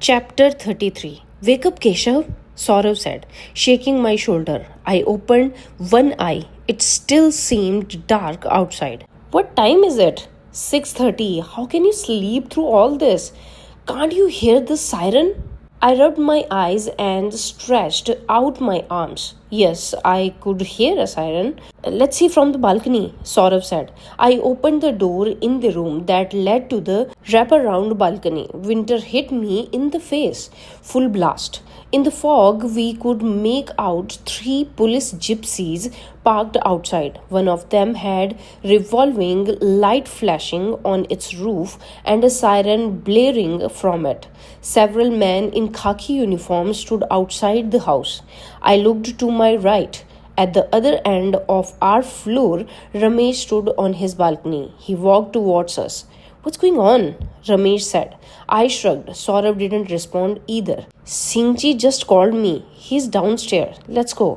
Chapter 33. Wake up, Keshav, Saurav said, shaking my shoulder. I opened one eye. It still seemed dark outside. What time is it? 6:30. How can you sleep through all this? Can't you hear the siren? I rubbed my eyes and stretched out my arms. Yes, I could hear a siren. Let's see from the balcony, Saurav said. I opened the door in the room that led to the wraparound balcony. Winter hit me in the face. Full blast. In the fog, we could make out three police gypsies parked outside. One of them had revolving light flashing on its roof and a siren blaring from it. Several men in khaki uniforms stood outside the house. I looked to my right. At the other end of our floor, Ramesh stood on his balcony. He walked towards us. What's going on? Ramesh said. I shrugged. Saurav didn't respond either. Singhji just called me. He's downstairs. Let's go,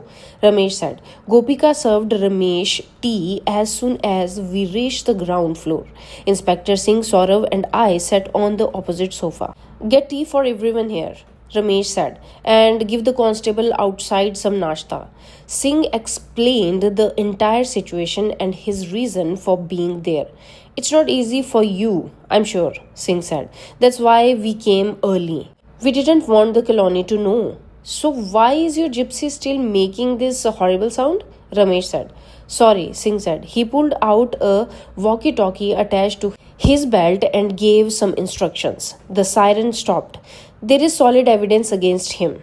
Ramesh said. Gopika served Ramesh tea as soon as we reached the ground floor. Inspector Singh, Saurav and I sat on the opposite sofa. Get tea for everyone here, Ramesh said, and give the constable outside some nashta. Singh explained the entire situation and his reason for being there. It's not easy for you, I'm sure, Singh said. That's why we came early. We didn't want the colony to know. So why is your gypsy still making this horrible sound? Ramesh said. Sorry, Singh said. He pulled out a walkie-talkie attached to his belt and gave some instructions. The siren stopped. There is solid evidence against him.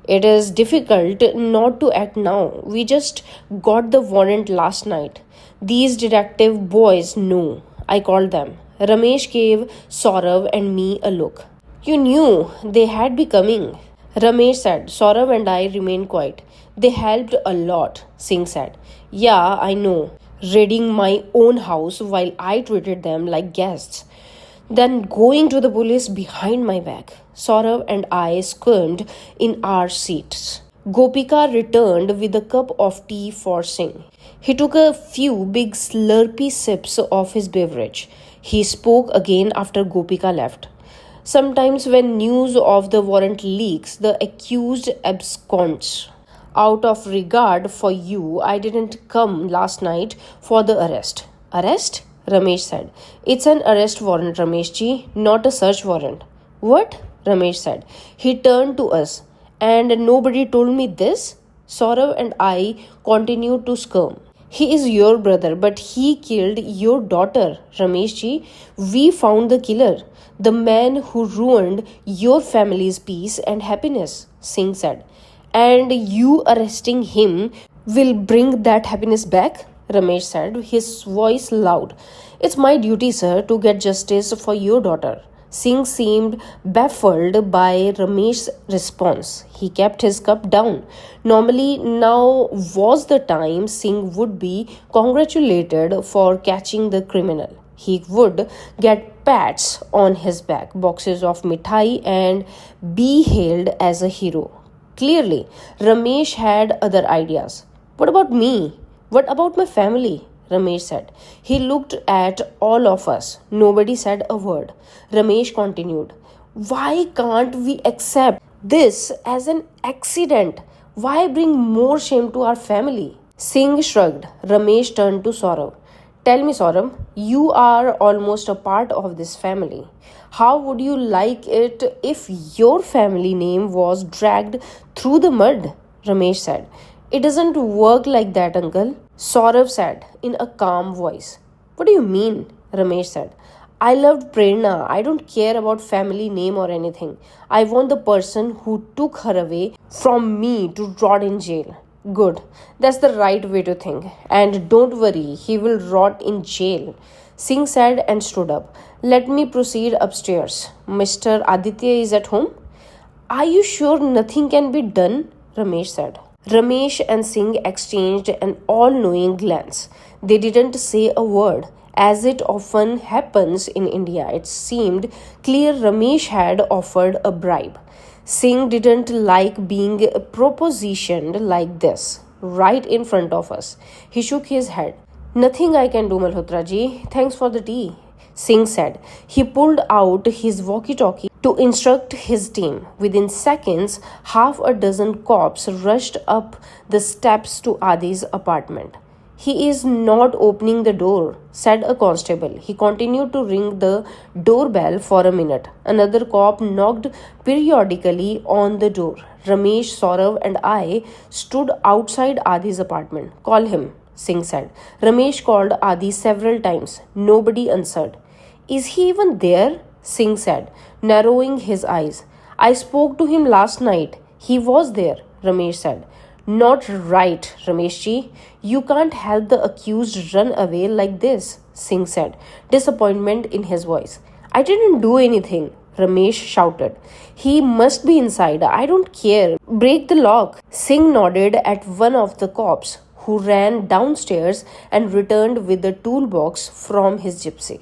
It is difficult not to act now. We just got the warrant last night. These detective boys know. I called them. Ramesh gave Saurav and me a look. You knew they had been coming, Ramesh said. Saurav and I remained quiet. They helped a lot, Singh said. Yeah, I know. Raiding my own house while I treated them like guests. Then going to the police behind my back. Saurav and I squirmed in our seats. Gopika returned with a cup of tea for Singh. He took a few big slurpy sips of his beverage. He spoke again after Gopika left. Sometimes when news of the warrant leaks, the accused absconds. Out of regard for you, I didn't come last night for the arrest. Arrest? Ramesh said. It's an arrest warrant, Rameshji, not a search warrant. What? Ramesh said. He turned to us. And nobody told me this? Saurav and I continued to squirm. He is your brother, but he killed your daughter, Rameshji. We found the killer, the man who ruined your family's peace and happiness, Singh said. And you arresting him will bring that happiness back? Ramesh said, his voice loud. It's my duty, sir, to get justice for your daughter. Singh seemed baffled by Ramesh's response. He kept his cup down. Normally, now was the time Singh would be congratulated for catching the criminal. He would get pats on his back, boxes of mithai, and be hailed as a hero. Clearly, Ramesh had other ideas. What about me? What about my family? Ramesh said. He looked at all of us. Nobody said a word. Ramesh continued. Why can't we accept this as an accident? Why bring more shame to our family? Singh shrugged. Ramesh turned to Saurav. Tell me, Saurav, you are almost a part of this family. How would you like it if your family name was dragged through the mud? Ramesh said. It doesn't work like that, uncle. Saurav said in a calm voice. What do you mean? Ramesh said. I loved Prerna. I don't care about family name or anything. I want the person who took her away from me to rot in jail. Good. That's the right way to think. And don't worry, he will rot in jail. Singh said and stood up. Let me proceed upstairs. Mr. Aditya is at home? Are you sure nothing can be done? Ramesh said. Ramesh and Singh exchanged an all-knowing glance. They didn't say a word. As it often happens in India, it seemed clear Ramesh had offered a bribe. Singh didn't like being propositioned like this, right in front of us. He shook his head. Nothing I can do, Malhotra ji. Thanks for the tea, Singh said. He pulled out his walkie-talkie to instruct his team. Within seconds, half a dozen cops rushed up the steps to Adi's apartment. He is not opening the door, said a constable. He continued to ring the doorbell for a minute. Another cop knocked periodically on the door. Ramesh, Saurav, and I stood outside Adi's apartment. Call him, Singh said. Ramesh called Adi several times. Nobody answered. Is he even there? Singh said, narrowing his eyes. I spoke to him last night. He was there, Ramesh said. Not right, Rameshji. You can't help the accused run away like this, Singh said, disappointment in his voice. I didn't do anything, Ramesh shouted. He must be inside. I don't care. Break the lock. Singh nodded at one of the cops, who ran downstairs and returned with the toolbox from his gypsy.